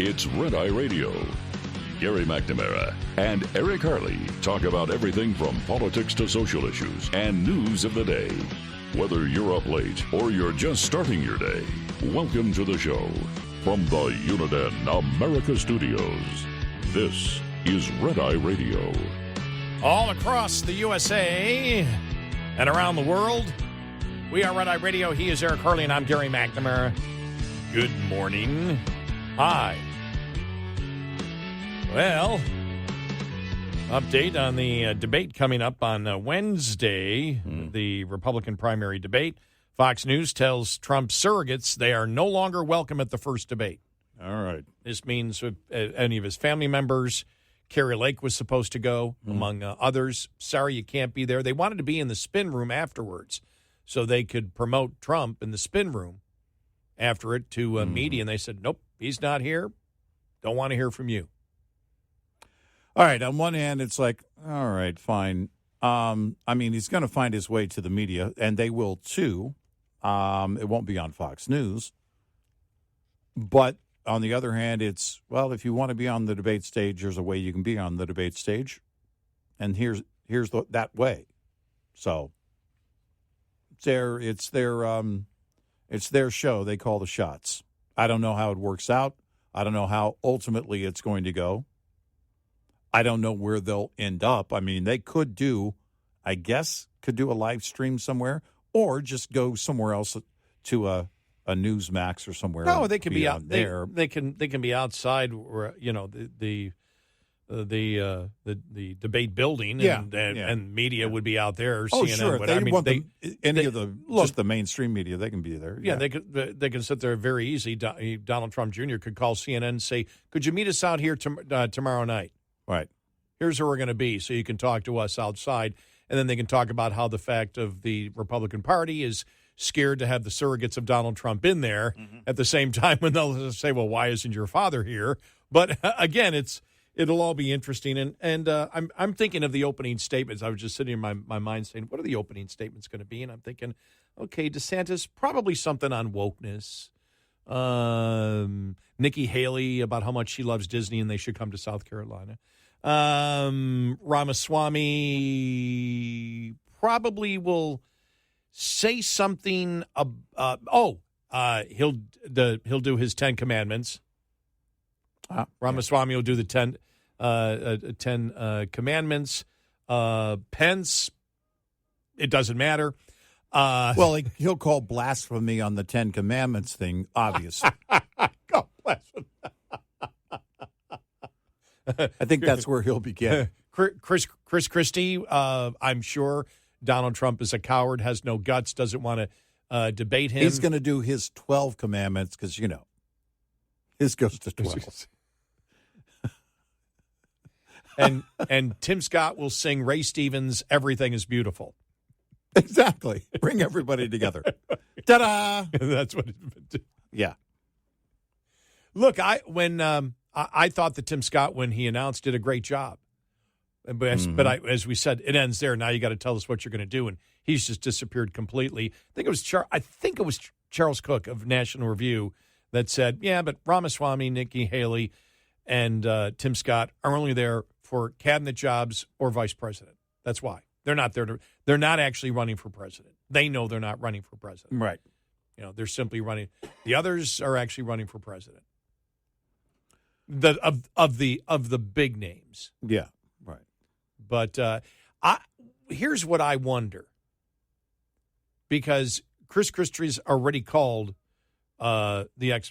It's Red Eye Radio. Gary McNamara and Eric Harley talk about everything from politics to social issues and news of the day. Whether you're up late or you're just starting your day, welcome to the show. From the Uniden America Studios, this is Red Eye Radio. All across the USA and around the world, we are Red Eye Radio. He is Eric Harley, and I'm Gary McNamara. Good morning. Hi. Well, update on the debate coming up on Wednesday, the Republican primary debate. Fox News tells Trump's surrogates they are no longer welcome at the first debate. All right. This means any of his family members. Carrie Lake was supposed to go, among others. Sorry, you can't be there. They wanted to be in the spin room afterwards so they could promote Trump in the spin room after it to media. And they said, nope, he's not here. Don't want to hear from you. All right. On one hand, it's like, all right, fine. I mean, he's going to find his way to the media, and they will too. It won't be on Fox News. But on the other hand, it's, well, if you want to be on the debate stage, there's a way you can be on the debate stage. And here's that way. So it's their show. They call the shots. I don't know how it works out. I don't know how ultimately it's going to go. I don't know where they'll end up. I mean, they could do a live stream somewhere, or just go somewhere else to a Newsmax or somewhere. No, they can be out there. They can be outside, or the debate building, and media would be out there. Oh, CNN, sure. But, just the mainstream media, they can be there. Yeah, they can sit there very easy. Donald Trump Jr. could call CNN and say, "Could you meet us out here tomorrow night? Right. Here's where we're going to be, so you can talk to us outside." And then they can talk about how the fact of the Republican Party is scared to have the surrogates of Donald Trump in there at the same time when they'll say, well, why isn't your father here? But again, it'll all be interesting. And I'm thinking of the opening statements. I was just sitting in my mind saying, what are the opening statements going to be? And I'm thinking, okay, DeSantis, probably something on wokeness. Nikki Haley about how much she loves Disney and they should come to South Carolina. Ramaswamy probably will say something. He'll do his 10 Commandments. Ramaswamy will do the 10 Commandments. Pence, it doesn't matter. Well, he'll call blasphemy on the 10 Commandments thing, obviously. God bless him. I think that's where he'll begin. Chris Christie, I'm sure Donald Trump is a coward, has no guts, doesn't want to debate him. He's going to do his 12 commandments because, his goes to 12. and Tim Scott will sing Ray Stevens' Everything is Beautiful. Exactly. Bring everybody together. Ta-da! That's what he's been doing. Yeah. Look, I thought that Tim Scott, when he announced, did a great job. But as we said, it ends there. Now you got to tell us what you're going to do, and he's just disappeared completely. I think it was Charles Cook of National Review that said, yeah, but Ramaswamy, Nikki Haley, and Tim Scott are only there for cabinet jobs or vice president. That's why they're not there. They're not actually running for president. They know they're not running for president. Right. They're simply running. The others are actually running for president. Of the big names. Yeah. Right. But here's what I wonder, because Chris Christie's already called did I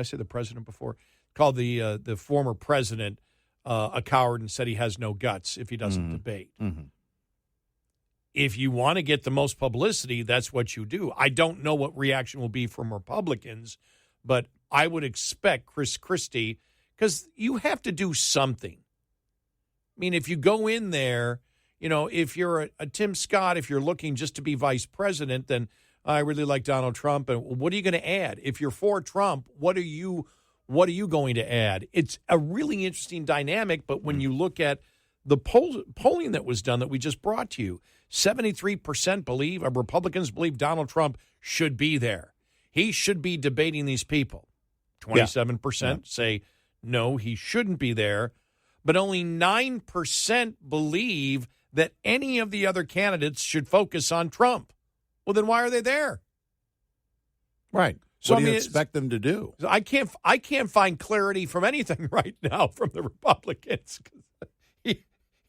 say the president before? Called the former president a coward and said he has no guts if he doesn't debate. Mm-hmm. If you want to get the most publicity, that's what you do. I don't know what reaction will be from Republicans, but I would expect Chris Christie, because you have to do something. I mean, if you go in there, if you're a Tim Scott, if you're looking just to be vice president, then I really like Donald Trump. And what are you going to add? If you're for Trump, what are you going to add? It's a really interesting dynamic, but when you look at the polling that was done that we just brought to you, 73% Republicans believe Donald Trump should be there. He should be debating these people. 27% say no, he shouldn't be there. But only 9% believe that any of the other candidates should focus on Trump. Well, then why are they there? Right. So, what do you expect them to do? I can't find clarity from anything right now from the Republicans.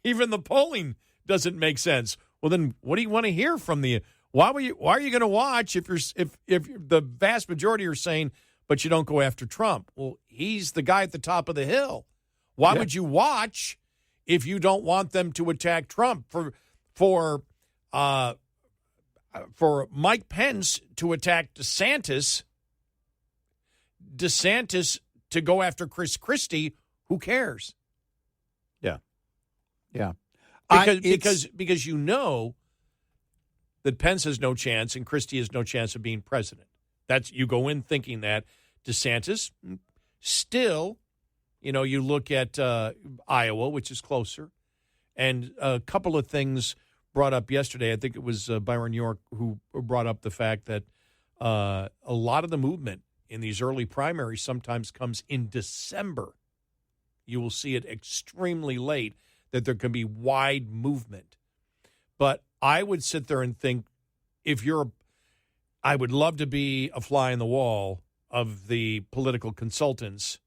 Even the polling doesn't make sense. Well, then what do you want to hear from the? Why are you going to watch if the vast majority are saying, but you don't go after Trump? Well, he's the guy at the top of the hill. Why would you watch if you don't want them to attack Trump? For Mike Pence to attack DeSantis to go after Chris Christie, who cares? Yeah. Because you know that Pence has no chance and Christie has no chance of being president. You go in thinking that. DeSantis still, you look at Iowa, which is closer, and a couple of things brought up yesterday. I think it was Byron York who brought up the fact that a lot of the movement in these early primaries sometimes comes in December. You will see it extremely late, that there can be wide movement. But I would sit there and think, I would love to be a fly in the wall of the political consultants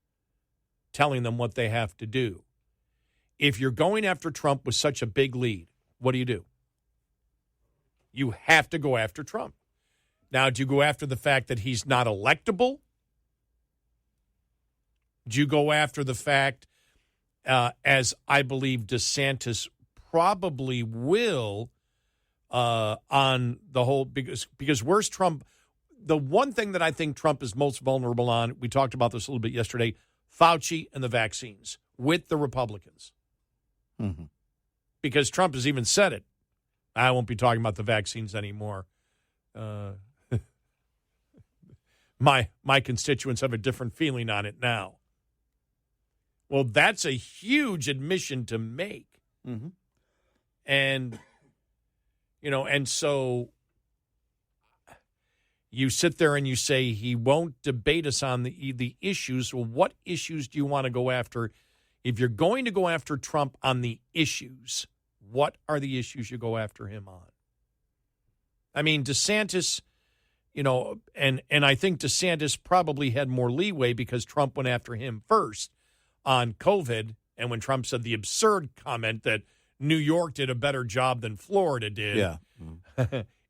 telling them what they have to do. If you're going after Trump with such a big lead, what do? You have to go after Trump. Now, do you go after the fact that he's not electable? Do you go after the fact, as I believe DeSantis probably will, on the whole, because where's Trump? The one thing that I think Trump is most vulnerable on, we talked about this a little bit yesterday, Fauci and the vaccines with the Republicans. Mm-hmm. Because Trump has even said it. I won't be talking about the vaccines anymore. My constituents have a different feeling on it now. Well, that's a huge admission to make. Mm-hmm. And, and so you sit there and you say he won't debate us on the issues. Well, what issues do you want to go after? If you're going to go after Trump on the issues, what are the issues you go after him on? I mean, DeSantis, and I think DeSantis probably had more leeway because Trump went after him first on COVID. And when Trump said the absurd comment that New York did a better job than Florida did,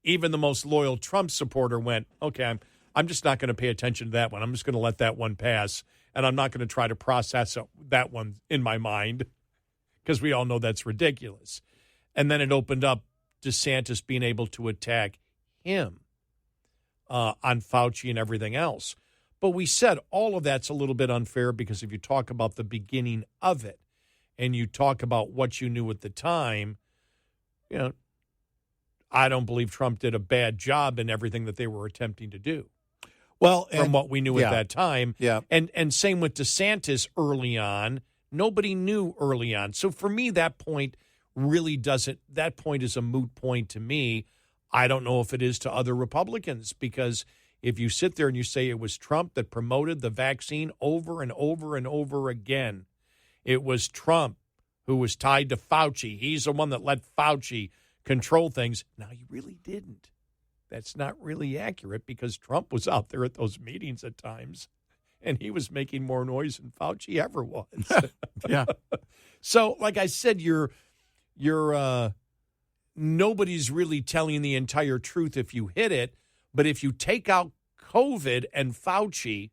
even the most loyal Trump supporter went, okay, I'm just not going to pay attention to that one. I'm just going to let that one pass, and I'm not going to try to process that one in my mind because we all know that's ridiculous. And then it opened up DeSantis being able to attack him on Fauci and everything else. But we said all of that's a little bit unfair because if you talk about the beginning of it and you talk about what you knew at the time, I don't believe Trump did a bad job in everything that they were attempting to do. Well, from what we knew at that time. Yeah. And same with DeSantis early on. Nobody knew early on. So for me, that point is a moot point to me. I don't know if it is to other Republicans because if you sit there and you say it was Trump that promoted the vaccine over and over and over again, it was Trump who was tied to Fauci. He's the one that let Fauci control things. Now, he really didn't. That's not really accurate because Trump was out there at those meetings at times, and he was making more noise than Fauci ever was. Yeah. So, like I said, you're nobody's really telling the entire truth if you hit it, but if you take out COVID and Fauci,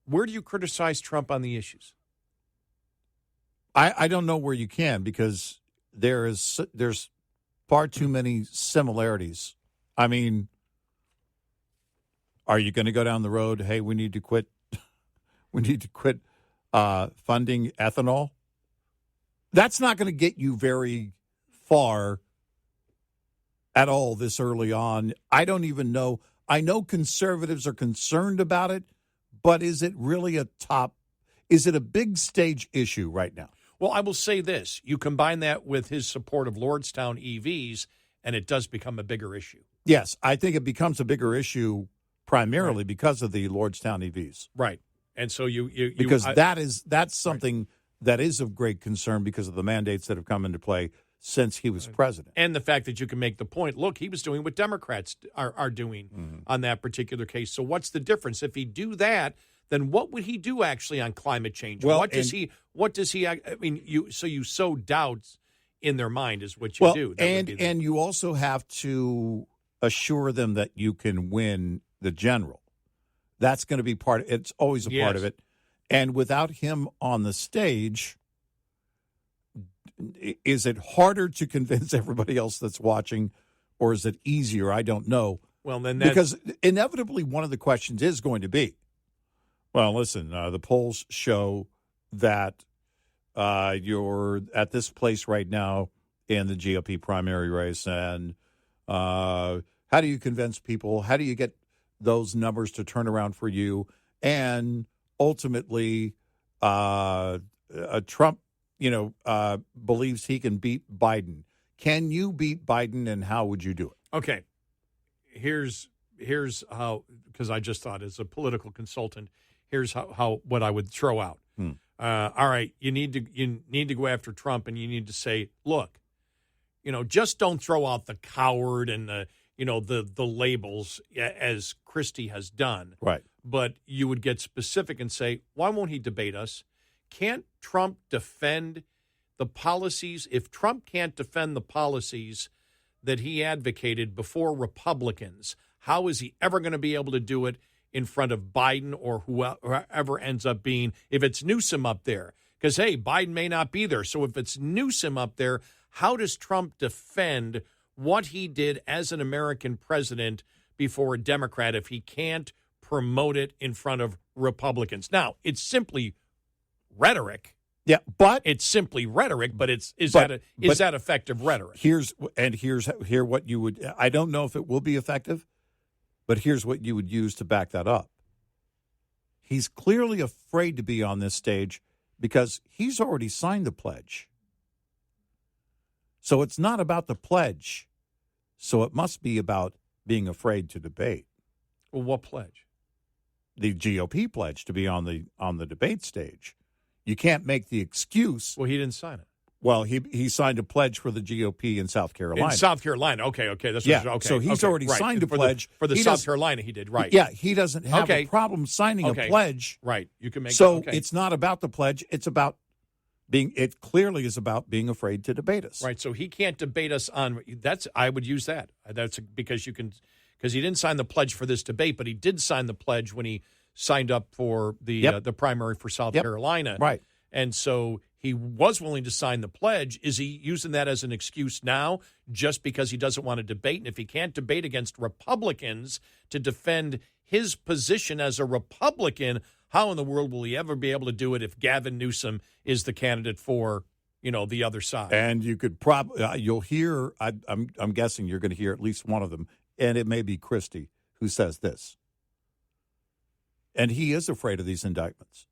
where do you criticize Trump on the issues? I don't know where you can because there's far too many similarities. I mean, are you going to go down the road, hey, we need to quit funding ethanol? That's not going to get you very far at all this early on. I don't even know. I know conservatives are concerned about it, but is it really is it a big stage issue right now? Well, I will say this. You combine that with his support of Lordstown EVs, and it does become a bigger issue. Yes, I think it becomes a bigger issue primarily because of the Lordstown EVs. Right. And so because that's something that is of great concern because of the mandates that have come into play since he was president. And the fact that you can make the point, look, he was doing what Democrats are doing on that particular case. So what's the difference? If he do that, then what would he do actually on climate change? Well, what does he, I mean, you sow doubts in their mind is what you do. And you also have to assure them that you can win the general. That's going to be it's always a part of it. And without him on the stage, is it harder to convince everybody else that's watching, or is it easier? I don't know. Well, then because inevitably one of the questions is going to be, well, listen, the polls show that you're at this place right now in the GOP primary race, and how do you convince people? How do you get those numbers to turn around for you? And ultimately, Trump, believes he can beat Biden. Can you beat Biden, and how would you do it? Okay, here's how, because I just thought as a political consultant, here's how what I would throw out. All right, you need to go after Trump, and you need to say, look, just don't throw out the coward and the labels as Christie has done. Right. But you would get specific and say, why won't he debate us? Can't Trump defend the policies? If Trump can't defend the policies that he advocated before Republicans, how is he ever going to be able to do it in front of Biden or whoever ends up being, if it's Newsom up there? Because, hey, Biden may not be there. So if it's Newsom up there, how does Trump defend what he did as an American president before a Democrat if he can't promote it in front of Republicans? Now, it's simply rhetoric. Yeah, but it's simply rhetoric. But is that effective rhetoric? Here's what you would. I don't know if it will be effective, but here's what you would use to back that up. He's clearly afraid to be on this stage because he's already signed the pledge. So it's not about the pledge. So it must be about being afraid to debate. Well, what pledge? The GOP pledge to be on the debate stage. You can't make the excuse. Well, he didn't sign it. Well, he signed a pledge for the GOP in South Carolina. In South Carolina, okay. That's okay. So he's already signed a pledge for the South Carolina. He did, right? Yeah, he doesn't have a problem signing a pledge. Right, you can make. So it's not about the pledge. It's about being. It clearly is about being afraid to debate us. Right. So he can't debate us on. I would use that. That's because he didn't sign the pledge for this debate, but he did sign the pledge when he signed up for the primary for South Carolina. Right. And so he was willing to sign the pledge. Is he using that as an excuse now just because he doesn't want to debate? And if he can't debate against Republicans to defend his position as a Republican, how in the world will he ever be able to do it if Gavin Newsom is the candidate for, the other side? And you could you'll hear, I'm guessing you're going to hear at least one of them, and it may be Christie who says this. And he is afraid of these indictments.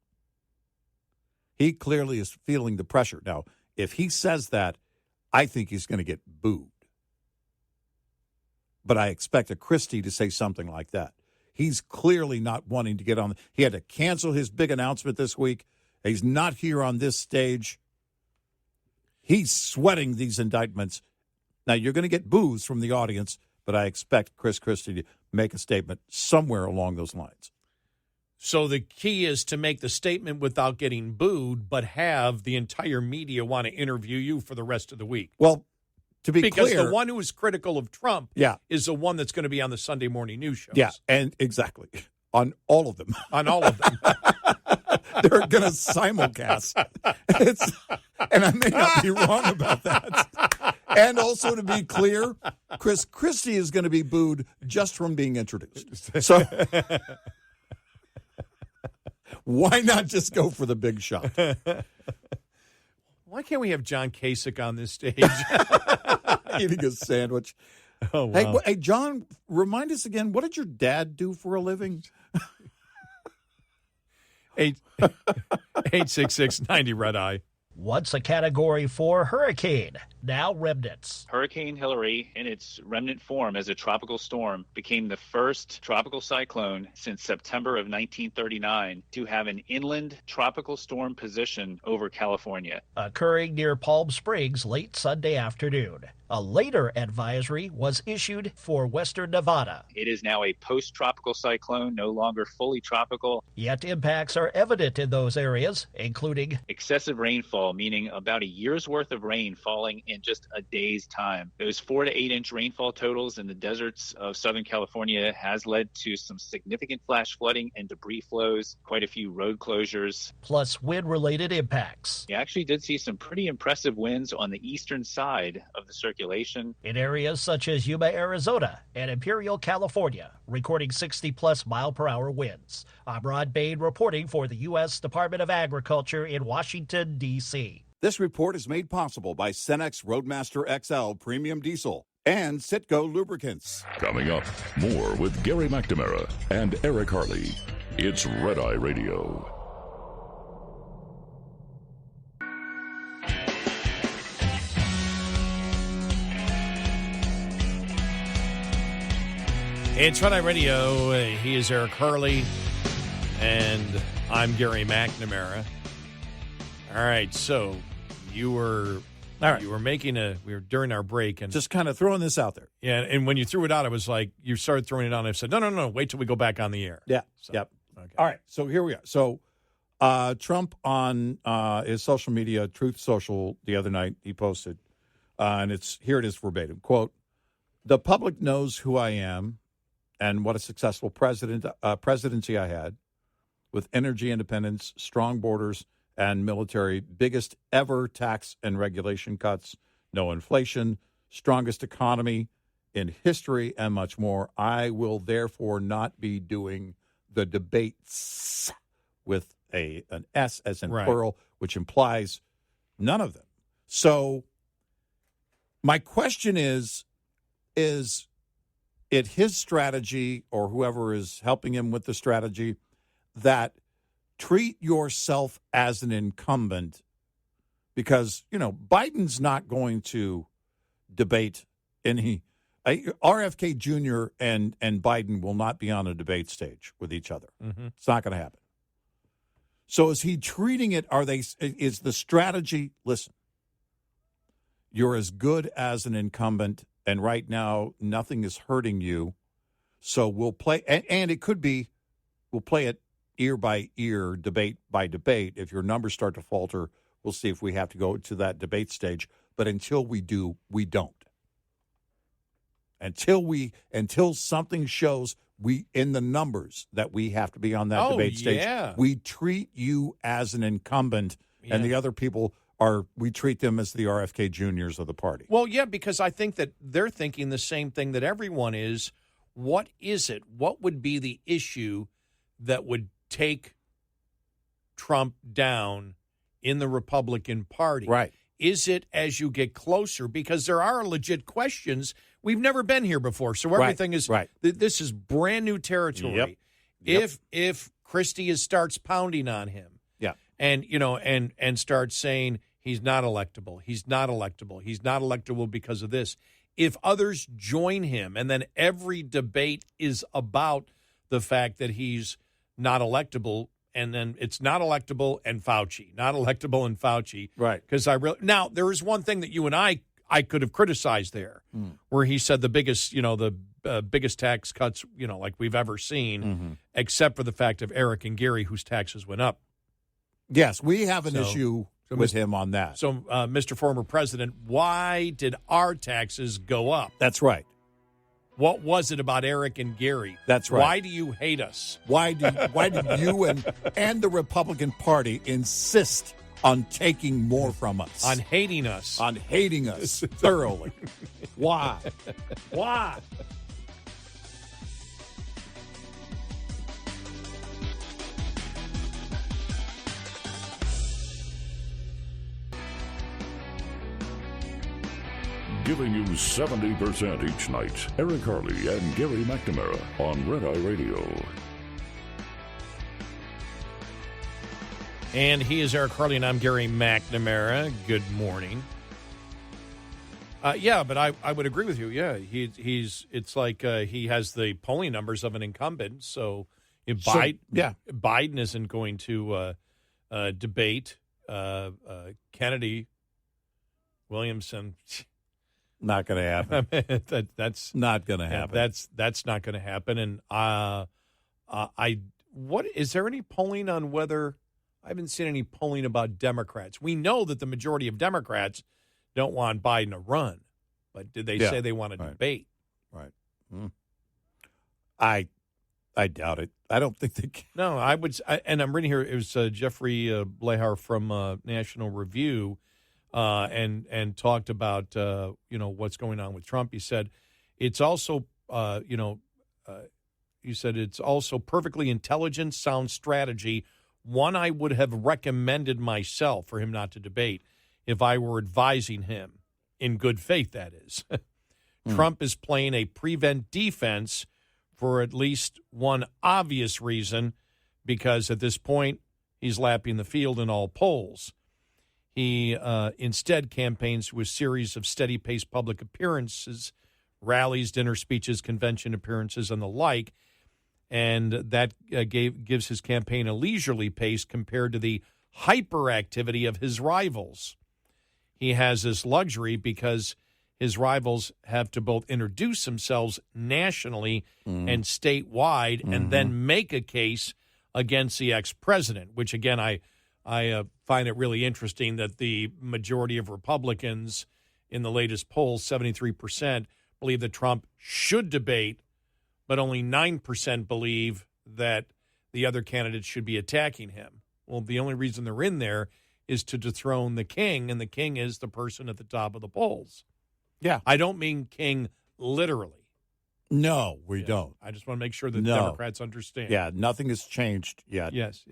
He clearly is feeling the pressure. Now, if he says that, I think he's going to get booed. But I expect a Christie to say something like that. He's clearly not wanting to get on. He had to cancel his big announcement this week. He's not here on this stage. He's sweating these indictments. Now, you're going to get boos from the audience, but I expect Chris Christie to make a statement somewhere along those lines. So the key is to make the statement without getting booed, but have the entire media want to interview you for the rest of the week. Well, to be because clear, the one who is critical of Trump is the one that's going to be on the Sunday morning news shows. Yeah, and exactly. On all of them. On all of them. They're going to simulcast. And I may not be wrong about that. And also, to be clear, Chris Christie is going to be booed just from being introduced. So why not just go for the big shot? Why can't we have John Kasich on this stage? Eating a sandwich. Oh, wow. Hey, John, remind us again, what did your dad do for a living? 866-90 Red Eye. What's a Category 4 hurricane? now remnants. Hurricane Hilary, in its remnant form as a tropical storm, became the first tropical cyclone since September of 1939 to have an inland tropical storm position over California. Occurring near Palm Springs late Sunday afternoon. A later advisory was issued for western Nevada. It is now a post-tropical cyclone, no longer fully tropical. Yet impacts are evident in those areas, including excessive rainfall, meaning about a year's worth of rain falling in just a day's time. Those 4 to 8 inch rainfall totals in the deserts of Southern California has led to some significant flash flooding and debris flows, quite a few road closures. plus wind-related impacts. You actually did see some pretty impressive winds on the eastern side of the circulation. In areas such as Yuma, Arizona, and Imperial, California, recording 60-plus mile-per-hour winds. I'm Rod Bain reporting for the U.S. Department of Agriculture in Washington, D.C. This report is made possible by Cenex Roadmaster XL Premium Diesel and Citgo Lubricants. Coming up, more with Gary McNamara and Eric Harley. It's Red Eye Radio. It's Red Eye Radio. He is Eric Harley, and I'm Gary McNamara. All right, so you were during our break, and Just kind of throwing this out there. yeah, and when you threw it out, I was like, you started throwing it out, and I said, no, wait till we go back on the air. Yeah. So, Yep. okay. All right. So here we are. So Trump on his social media, Truth Social, the other night, he posted, and here it is verbatim, quote, "The public knows who I am and what a successful presidency I had with energy independence, strong borders, and military, biggest ever tax and regulation cuts, no inflation, strongest economy in history, and much more. I will therefore not be doing the debates with an S as in Right. plural, which implies none of them." So my question is it his strategy or whoever is helping him with the strategy that treat yourself as an incumbent? Because, Biden's not going to debate any. RFK Jr. and Biden will not be on a debate stage with each other. Mm-hmm. It's not going to happen. So is he treating it? Is the strategy, listen, you're as good as an incumbent, and right now nothing is hurting you. So we'll play, and it could be, we'll play it ear by ear, debate by debate. If your numbers start to falter, we'll see if we have to go to that debate stage. But until we do, we don't. Until something shows in the numbers that we have to be on that debate stage, yeah. we treat you as an incumbent, and the other people we treat them as the RFK Juniors of the party. Well, yeah, because I think that they're thinking the same thing that everyone is. What is it? What would be the issue that would take Trump down in the Republican Party? Right. Is it as you get closer? Because there are legit questions. We've never been here before, so everything is right. This is brand new territory. Yep. If Christie starts pounding on him, and starts saying he's not electable, he's not electable because of this. If others join him, and then every debate is about the fact that he's not electable, and then it's not electable and Fauci, not electable and Fauci. Right. Because now there is one thing that you and I could have criticized there, where he said the biggest tax cuts, like we've ever seen, except for the fact of Eric and Gary, whose taxes went up. Yes, we have an issue with him on that. So, Mr. Former President, why did our taxes go up? That's right. What was it about Eric and Gary? That's right. Why do you hate us? Why do you and the Republican Party insist on taking more from us? On hating us. On hating us thoroughly. Why? Why? Giving you 70% each night. Eric Harley and Gary McNamara on Red Eye Radio. And he is Eric Harley, and I'm Gary McNamara. Good morning. Yeah, but I would agree with you. Yeah, it's like he has the polling numbers of an incumbent. So if Biden isn't going to debate Kennedy, Williamson, Not going to happen. that's Not going to happen. That's not going to happen. And what is there any polling on whether? I haven't seen any polling about Democrats. We know that the majority of Democrats don't want Biden to run, but did they say they want to debate? Right. I doubt it. I don't think they can. No, I would. And I'm reading here. It was Jeffrey Blahar from National Review, and talked about what's going on with Trump. He said it's also he said it's also perfectly intelligent, sound strategy. One I would have recommended myself for him not to debate if I were advising him in good faith. That is, Trump is playing a prevent defense for at least one obvious reason, because at this point he's lapping the field in all polls. He instead campaigns through a series of steady-paced public appearances, rallies, dinner speeches, convention appearances, and the like, and that gives his campaign a leisurely pace compared to the hyperactivity of his rivals. He has this luxury because his rivals have to both introduce themselves nationally and statewide and then make a case against the ex-president, which, again, I find it really interesting that the majority of Republicans in the latest polls, 73%, believe that Trump should debate, but only 9% believe that the other candidates should be attacking him. Well, the only reason they're in there is to dethrone the king, and the king is the person at the top of the polls. Yeah. I don't mean king literally. No, we don't. I just want to make sure that Democrats understand. Yeah, nothing has changed yet. Yes.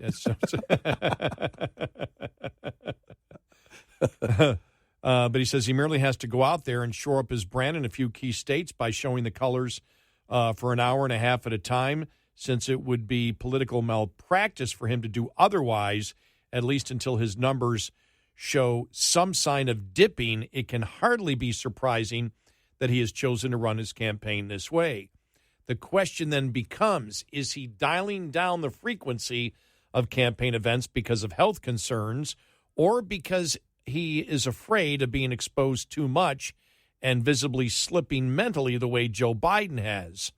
But he says he merely has to go out there and shore up his brand in a few key states by showing the colors for an hour and a half at a time, since it would be political malpractice for him to do otherwise, at least until his numbers show some sign of dipping. It can hardly be surprising that he has chosen to run his campaign this way. The question then becomes, is he dialing down the frequency of campaign events because of health concerns, or because he is afraid of being exposed too much and visibly slipping mentally the way Joe Biden has?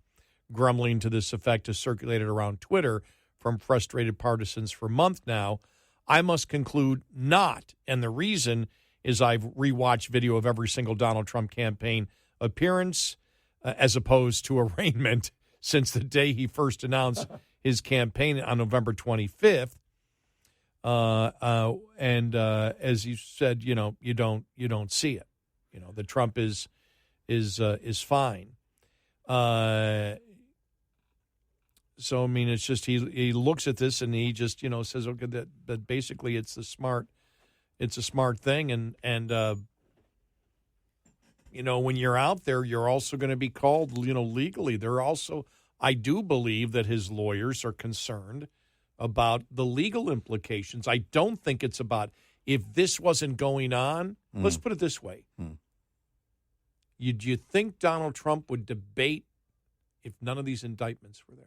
Grumbling to this effect has circulated around Twitter from frustrated partisans for months now. I must conclude not, and the reason is I've rewatched video of every single Donald Trump campaign appearance as opposed to arraignment since the day he first announced his campaign on November 25th. And as you said, you don't see it. The Trump is fine. So, I mean, it's just he looks at this and he just, says, okay, that basically it's a smart thing. And when you're out there, you're also going to be called, legally. I do believe that his lawyers are concerned about the legal implications. I don't think it's about if this wasn't going on. Let's put it this way. Do you think Donald Trump would debate if none of these indictments were there?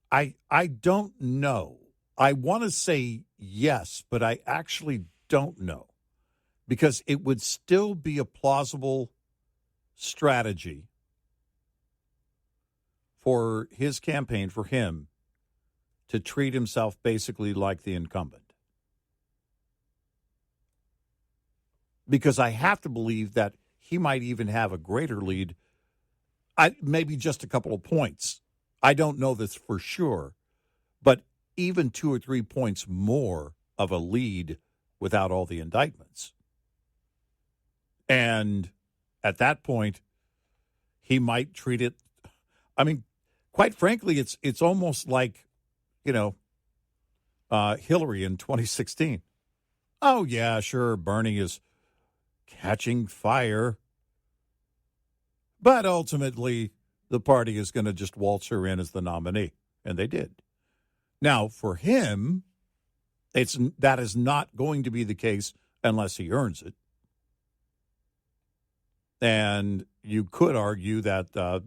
I don't know. I want to say yes, but I actually don't know, because it would still be a plausible strategy for his campaign, for him to treat himself basically like the incumbent. Because I have to believe that he might even have a greater lead, maybe just a couple of points. I don't know this for sure, but even 2 or 3 points more of a lead without all the indictments. And at that point, he might treat it, quite frankly, it's almost like, Hillary in 2016. Oh, yeah, sure, Bernie is catching fire. But ultimately, the party is going to just waltz her in as the nominee. And they did. Now, for him, That is not going to be the case unless he earns it. And you could argue that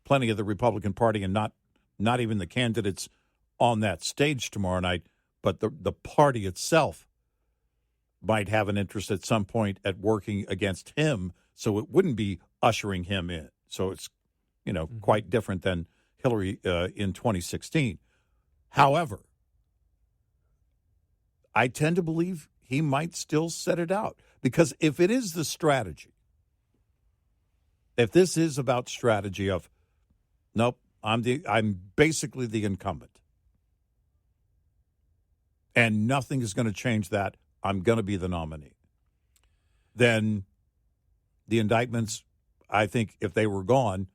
plenty of the Republican Party, and not even the candidates on that stage tomorrow night, but the party itself might have an interest at some point at working against him, so it wouldn't be ushering him in. So it's, quite different than Hillary in 2016. However, I tend to believe he might still set it out, because if it is the strategy, if this is about strategy of, nope, I'm basically the incumbent, and nothing is going to change that, I'm going to be the nominee, then the indictments, I think if they were gone,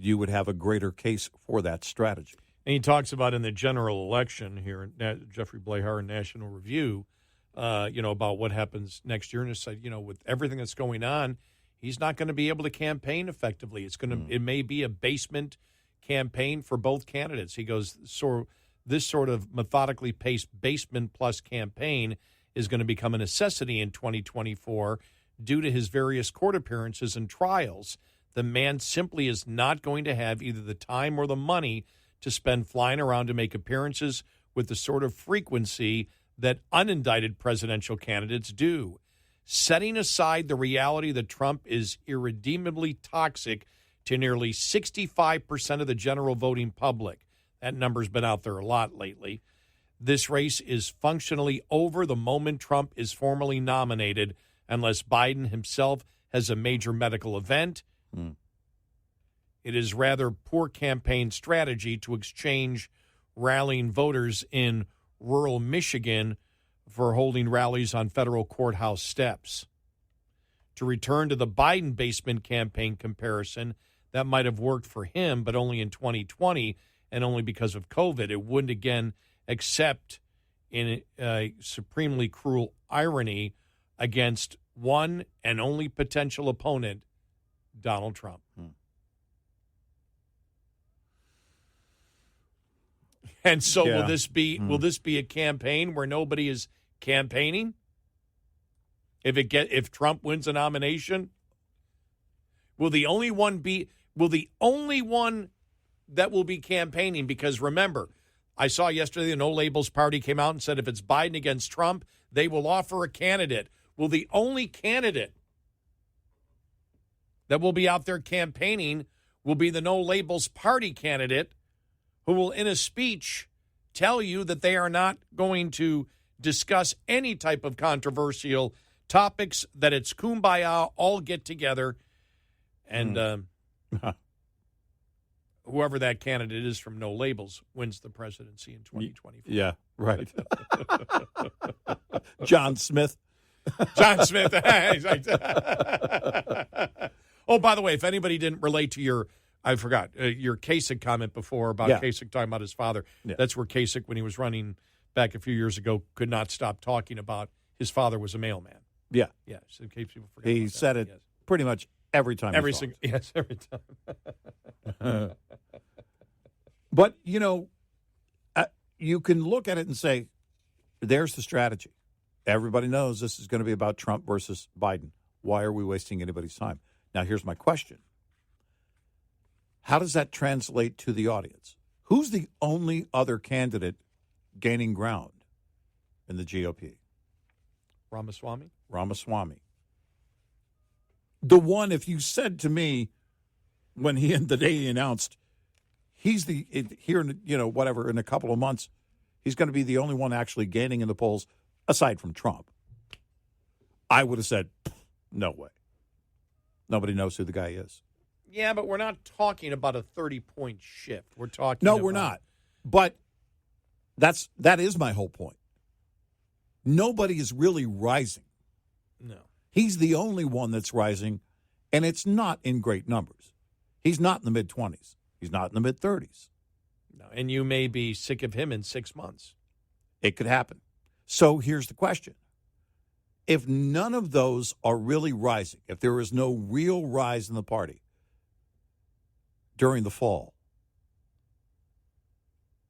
you would have a greater case for that strategy. And he talks about in the general election here, Jeffrey Blahar in National Review, about what happens next year. And it's like, with everything that's going on, he's not going to be able to campaign effectively. It may be a basement campaign for both candidates. He goes, this sort of methodically paced basement plus campaign is going to become a necessity in 2024 due to his various court appearances and trials. The man simply is not going to have either the time or the money to spend flying around to make appearances with the sort of frequency that unindicted presidential candidates do. Setting aside the reality that Trump is irredeemably toxic to nearly 65% of the general voting public, that number's been out there a lot lately, this race is functionally over the moment Trump is formally nominated, unless Biden himself has a major medical event. It is rather poor campaign strategy to exchange rallying voters in rural Michigan for holding rallies on federal courthouse steps. To return to the Biden basement campaign comparison, that might have worked for him, but only in 2020 and only because of COVID. It wouldn't again, except in a supremely cruel irony against one and only potential opponent, Donald Trump. And so will this be a campaign where nobody is campaigning? If Trump wins a nomination, will the only one that will be campaigning? Because remember, I saw yesterday the No Labels Party came out and said if it's Biden against Trump, they will offer a candidate. Well, the only candidate that will be out there campaigning will be the No Labels Party candidate, who will, in a speech, tell you that they are not going to discuss any type of controversial topics, that it's kumbaya, all get together, and whoever that candidate is from No Labels wins the presidency in 2024. Yeah, right. John Smith. John Smith. Oh, by the way, if anybody didn't relate to your Kasich comment before about Kasich talking about his father, that's where Kasich, when he was running back a few years ago, could not stop talking about his father was a mailman. Yeah. Yeah, so in case people forget he said it pretty much every time. Every time. But, you can look at it and say, there's the strategy. Everybody knows this is going to be about Trump versus Biden. Why are we wasting anybody's time? Now, here's my question. How does that translate to the audience? Who's the only other candidate gaining ground in the GOP? Ramaswamy. The one, if you said to me when the day he announced, he's in a couple of months, he's going to be the only one actually gaining in the polls, aside from Trump, I would have said, no way. Nobody knows who the guy is. Yeah, but we're not talking about a 30-point shift. We're talking we're not. But that is my whole point. Nobody is really rising. No. He's the only one that's rising, and it's not in great numbers. He's not in the mid-20s. He's not in the mid-30s. No, and you may be sick of him in 6 months. It could happen. So here's the question. If none of those are really rising, if there is no real rise in the party during the fall,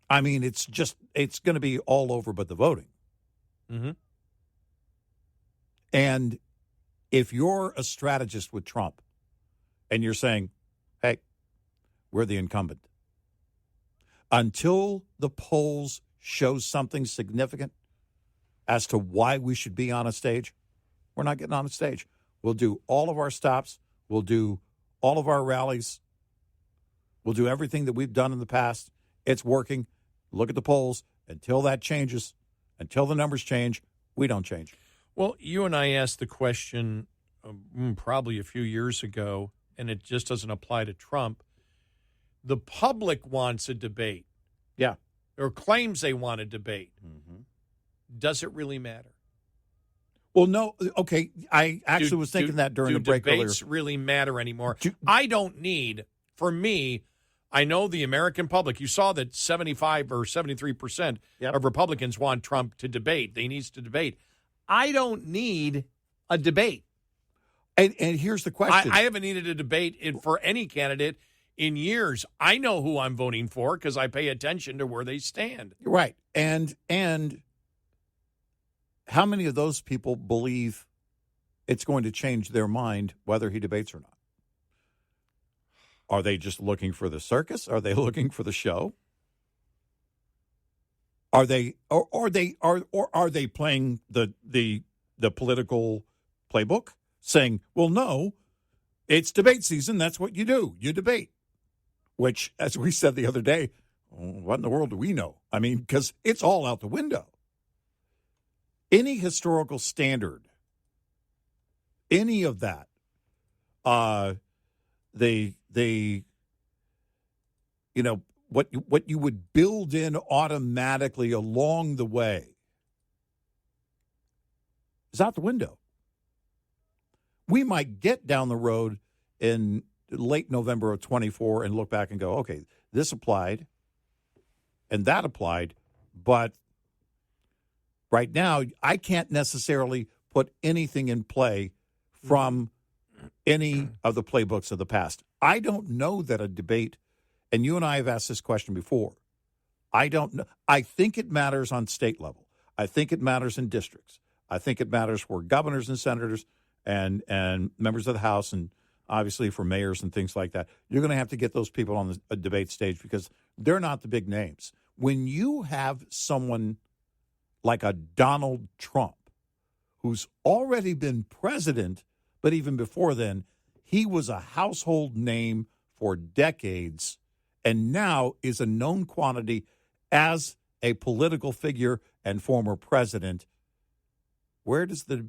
I mean, it's going to be all over but the voting. Mm-hmm. And if you're a strategist with Trump and you're saying, hey, we're the incumbent, until the polls show something significant as to why we should be on a stage, we're not getting on a stage. We'll do all of our stops. We'll do all of our rallies. We'll do everything that we've done in the past. It's working. Look at the polls. Until that changes, until the numbers change, we don't change. Well, you and I asked the question probably a few years ago, and it just doesn't apply to Trump. The public wants a debate. Yeah. Or claims they want a debate. Mm-hmm. Does it really matter? Well, no. Okay. I actually was thinking that during the break earlier. Do debates really matter anymore? I don't need, for me, I know the American public, you saw that 75 or 73% of Republicans want Trump to debate. They need to debate. I don't need a debate. And here's the question. I haven't needed a debate for any candidate in years. I know who I'm voting for because I pay attention to where they stand. Right. And how many of those people believe it's going to change their mind whether he debates or not? Are they just looking for the circus? Are they looking for the show? Are they are they playing the political playbook, saying, "Well, no, it's debate season. That's what you do. You debate." Which, as we said the other day, what in the world do we know? I mean, because it's all out the window. Any historical standard, any of that, they you know, what you would build in automatically along the way is out the window. We might get down the road in late November of 24 and look back and go, okay, this applied and that applied, but right now I can't necessarily put anything in play from any of the playbooks of the past. I don't know that a debate, and you and I have asked this question before, I don't know. I think it matters on state level. I think it matters in districts. I think it matters for governors and senators and members of the House, and obviously for mayors and things like that. You're going to have to get those people on the debate stage because they're not the big names. When you have someone like a Donald Trump, who's already been president, but even before then, he was a household name for decades and now is a known quantity as a political figure and former president. Where does the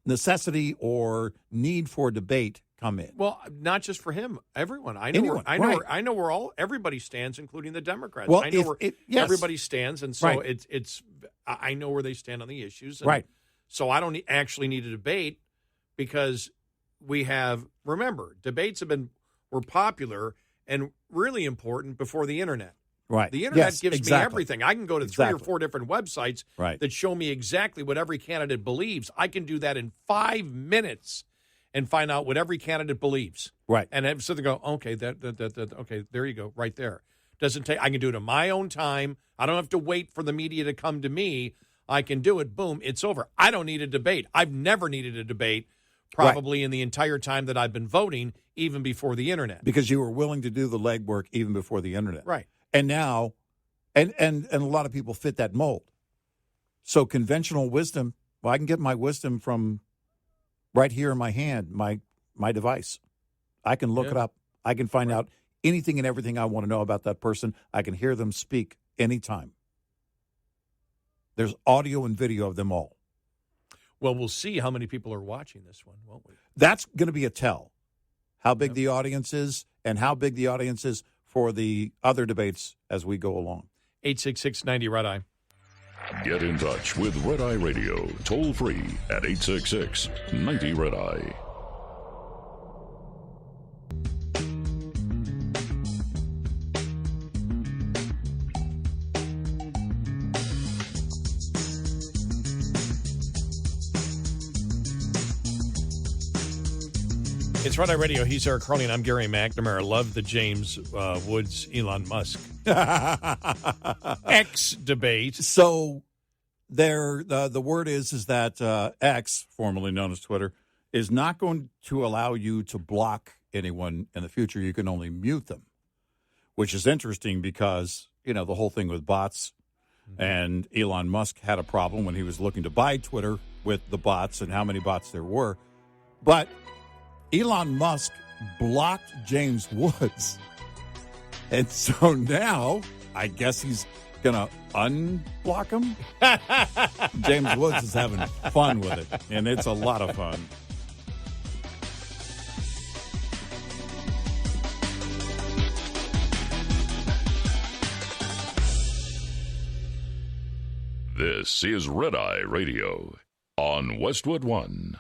necessity or need for debate come in? Well, not just for him, everyone. I know. I know where everybody stands, including the Democrats. Well, I know where everybody stands, and so it's. I know where they stand on the issues, and so I don't actually need a debate because we have. Remember, debates were popular and really important before the internet. Right. The internet gives me everything. I can go to 3 or 4 different websites that show me exactly what every candidate believes. I can do that in 5 minutes and find out what every candidate believes. Right. And I'm sitting there go, okay, okay, there you go, right there. Doesn't take. I can do it in my own time. I don't have to wait for the media to come to me. I can do it. Boom, it's over. I don't need a debate. I've never needed a debate probably in the entire time that I've been voting, even before the internet. Because you were willing to do the legwork even before the internet. Right. And now, and a lot of people fit that mold. So conventional wisdom, well, I can get my wisdom from right here in my hand, my device. I can look it up. I can find out anything and everything I want to know about that person. I can hear them speak anytime. There's audio and video of them all. Well, we'll see how many people are watching this one, won't we? That's going to be a tell. How big the audience is and how big the audience is for the other debates as we go along. 866-90 Red Eye. Get in touch with Red Eye Radio, toll free at 866-90 Red Eye. It's Red Eye Radio. He's Eric Carly, and I'm Gary McNamara. Love the James Woods, Elon Musk X debate. So the word is that X, formerly known as Twitter, is not going to allow you to block anyone in the future. You can only mute them, which is interesting because, the whole thing with bots, and Elon Musk had a problem when he was looking to buy Twitter with the bots and how many bots there were. But Elon Musk blocked James Woods. And so now I guess he's going to unblock him. James Woods is having fun with it, and it's a lot of fun. This is Red Eye Radio on Westwood One.